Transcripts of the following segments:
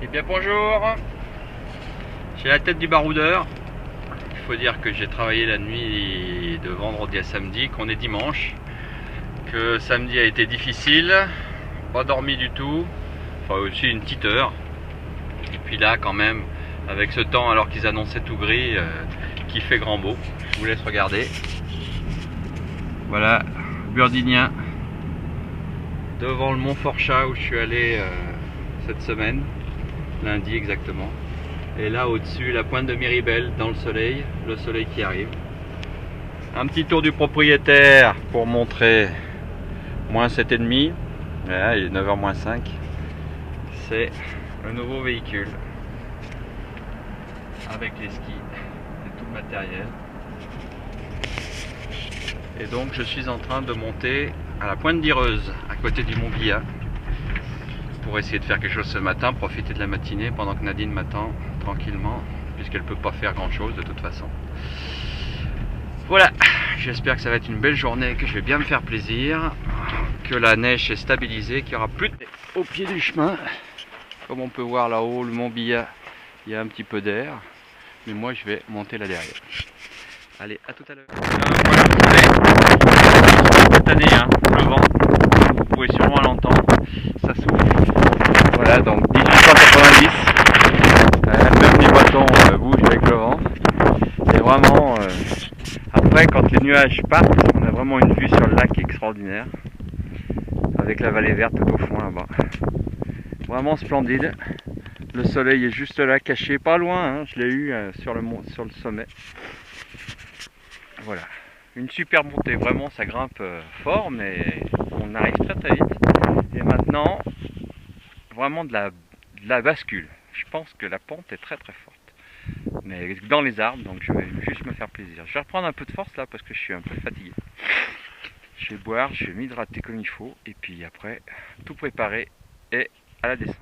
Eh bien bonjour, j'ai la tête du baroudeur. Il faut dire que j'ai travaillé la nuit de vendredi à samedi, qu'on est dimanche, que samedi a été difficile, pas dormi du tout, enfin aussi une petite heure. Et puis là quand même, avec ce temps alors qu'ils annonçaient tout gris, qui fait grand beau, je vous laisse regarder. Voilà, Burdinien, devant le Mont Forchat où je suis allé cette semaine, lundi exactement. Et là au-dessus, la pointe de Miribel dans le soleil qui arrive. Un petit tour du propriétaire pour montrer moins 7,5. Voilà, il est 9h moins 5. C'est le nouveau véhicule avec les skis et tout le matériel. Et donc je suis en train de monter à la pointe d'Ireuse, à côté du Mont Billa, pour essayer de faire quelque chose ce matin, profiter de la matinée pendant que Nadine m'attend tranquillement, puisqu'elle peut pas faire grand chose de toute façon. Voilà, j'espère que ça va être une belle journée, que je vais bien me faire plaisir, que la neige est stabilisée, qu'il n'y aura plus de... Au pied du chemin, comme on peut voir là-haut, le Mont Billa, il y a un petit peu d'air, mais moi je vais monter là derrière. Allez, à tout à l'heure. Voilà, vous savez, cette année, hein, le vent, vous pouvez sûrement l'entendre, ça souffle. Voilà, donc 1890, même les bâtons bougent avec le vent. Et vraiment, après quand les nuages partent, on a vraiment une vue sur le lac extraordinaire, avec la vallée verte tout au fond là-bas. Vraiment splendide. Le soleil est juste là, caché, pas loin, hein, je l'ai eu sur le sommet. Voilà, une super montée, vraiment ça grimpe fort, mais on arrive très très vite. Et maintenant, vraiment de la bascule. Je pense que la pente est très très forte. Mais dans les arbres, donc je vais juste me faire plaisir. Je vais reprendre un peu de force là parce que je suis un peu fatigué. Je vais boire, je vais m'hydrater comme il faut, et puis après, tout préparer et à la descente.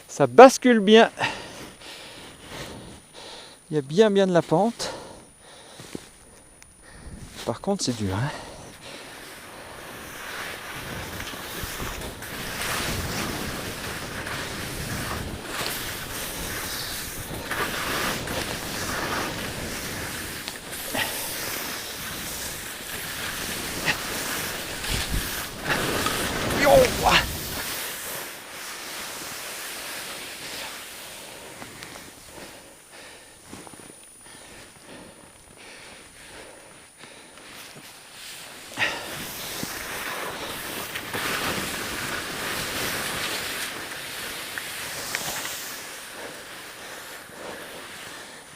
Ça bascule bien. Il y a bien de la pente. Par contre c'est dur, hein.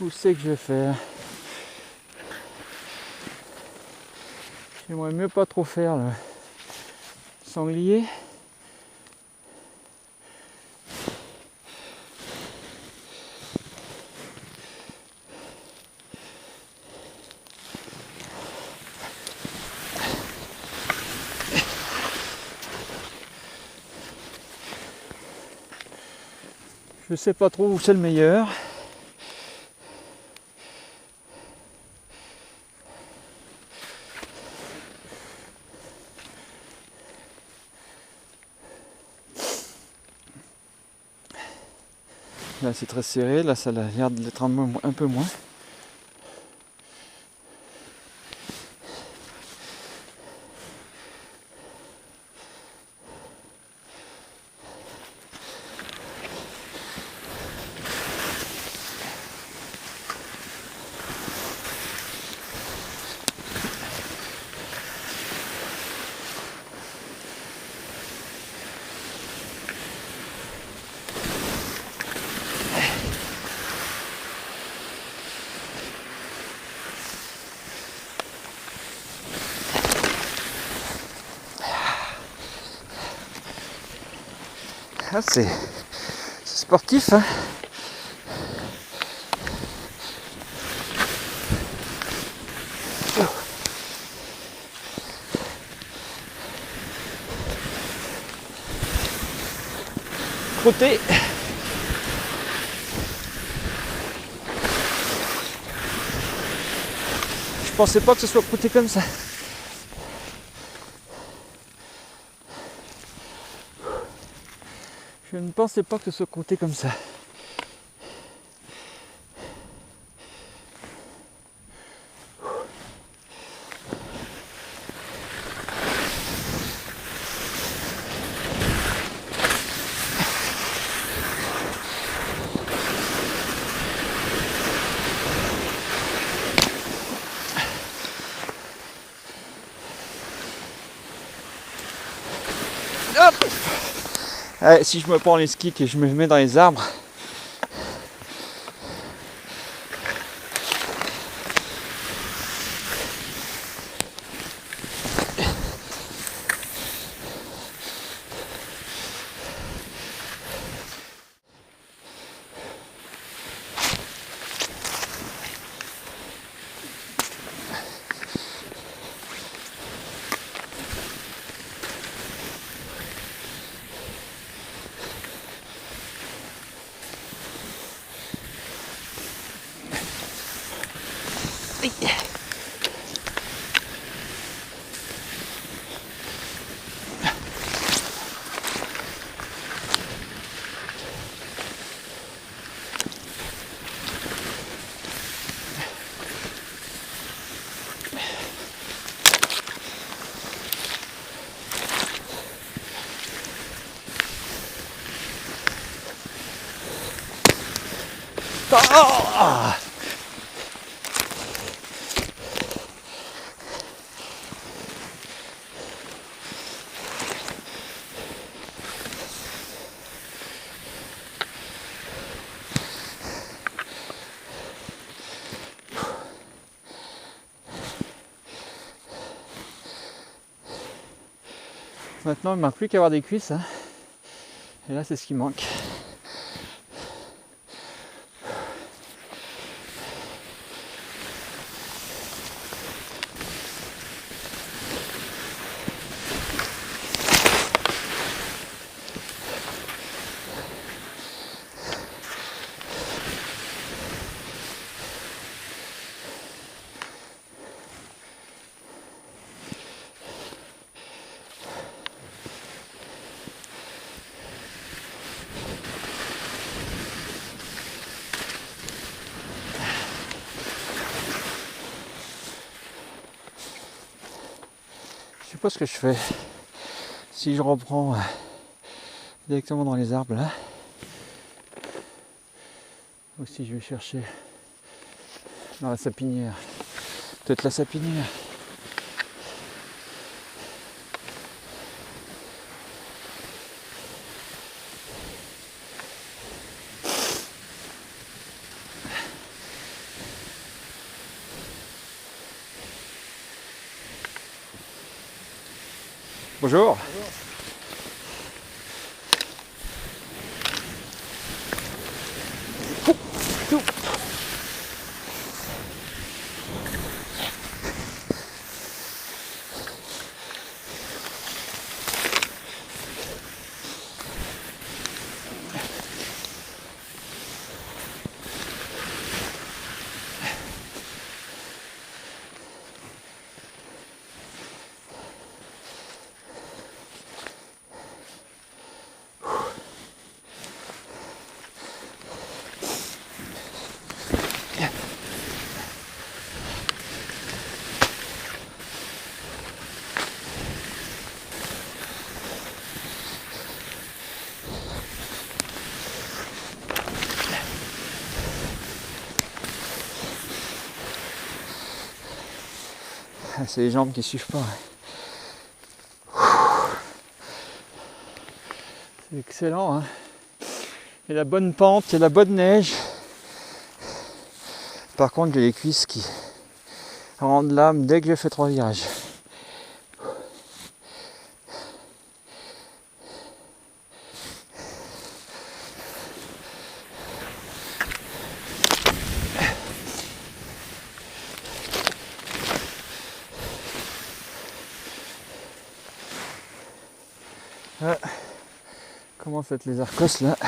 Où c'est que je vais faire? J'aimerais mieux pas trop faire le sanglier. Je sais pas trop où c'est le meilleur. Là c'est très serré, là ça a l'air d'être un peu moins. Ah, c'est sportif, hein. Côté. Je pensais pas que ce soit côté comme ça. Je ne pensais pas que ce soit côté comme ça. Hop! Allez, si je me prends les skis et que je me mets dans les arbres, oh! Maintenant il ne manque plus qu'à avoir des cuisses, hein. Et là c'est ce qui manque. Je sais pas ce que je fais. Si je reprends directement dans les arbres là, ou si je vais chercher dans la sapinière. Peut-être la sapinière. Bonjour. C'est les jambes qui suivent pas. C'est excellent, hein. Il y a la bonne pente, il y a la bonne neige. Par contre, j'ai les cuisses qui rendent l'âme dès que je fais 3 virages. Ah, comment faites les arcos là?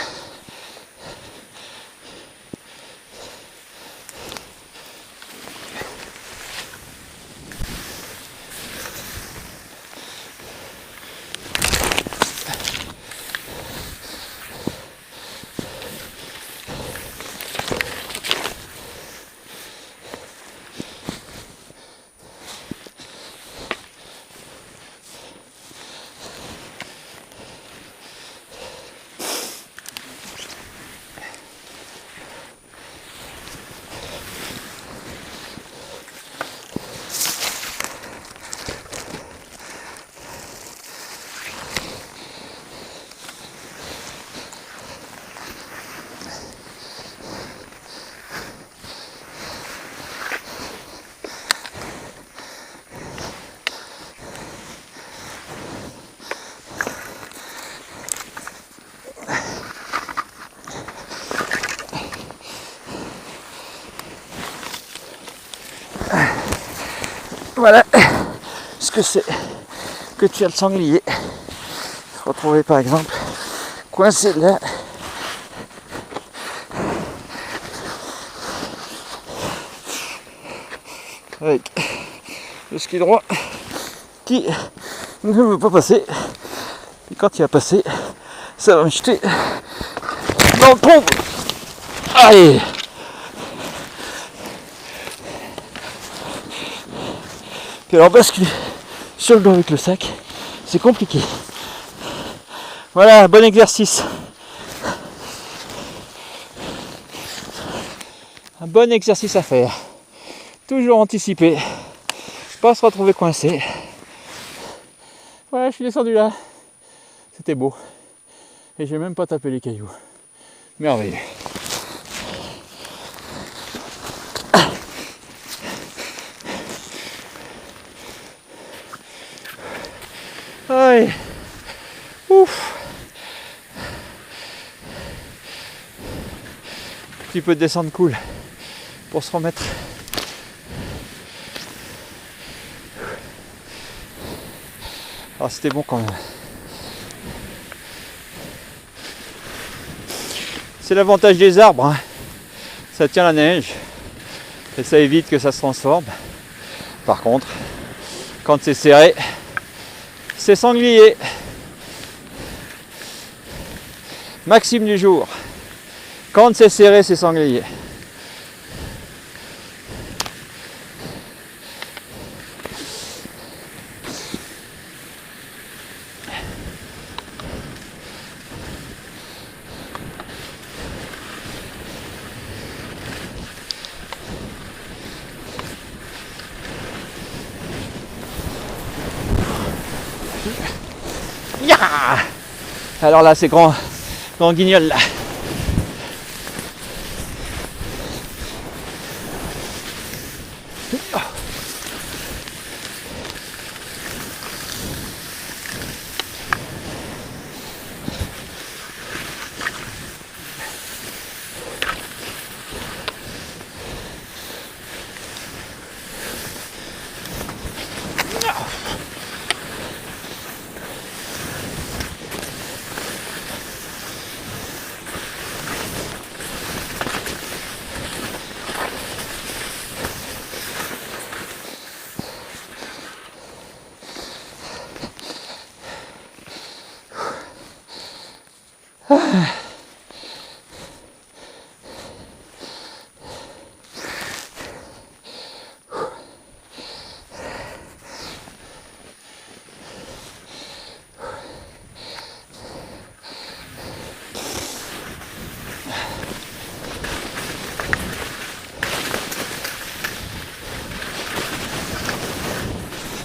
Voilà ce que c'est que tu as le sanglier. Se retrouver par exemple coincé là. Avec le ski droit qui ne veut pas passer. Et quand il va passer, ça va me jeter dans le trou. Allez! Puis alors basculer sur le dos avec le sac, c'est compliqué. Voilà, bon exercice. Un bon exercice à faire. Toujours anticiper. Pas se retrouver coincé. Voilà, je suis descendu là. C'était beau. Et j'ai même pas tapé les cailloux. Merveilleux. Allez. Ouf. Un petit peu de descente cool pour se remettre. Alors c'était bon quand même. C'est l'avantage des arbres, hein. Ça tient la neige et ça évite que ça se transforme. Par contre, quand c'est serré, c'est sanglier. Maxime du jour. Quand c'est serré, c'est sanglier. Yeah. Alors là, c'est grand guignol là.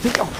Bonjour.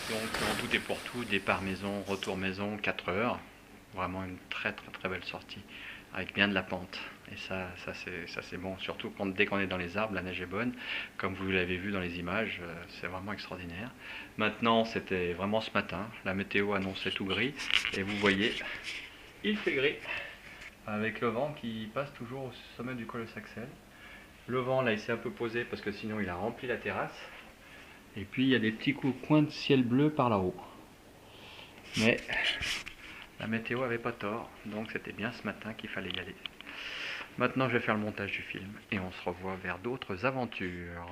Donc en tout et pour tout, départ maison, retour maison, 4 heures. Vraiment une très belle sortie, avec bien de la pente. Et ça c'est bon, surtout dès qu'on est dans les arbres, la neige est bonne. Comme vous l'avez vu dans les images, c'est vraiment extraordinaire. Maintenant, c'était vraiment ce matin, la météo annonçait tout gris. Et vous voyez, il fait gris, avec le vent qui passe toujours au sommet du col de Saxel. Le vent là il s'est un peu posé parce que sinon il a rempli la terrasse. Et puis il y a des petits coins de ciel bleu par là-haut. Mais la météo avait pas tort, donc c'était bien ce matin qu'il fallait y aller. Maintenant je vais faire le montage du film et on se revoit vers d'autres aventures.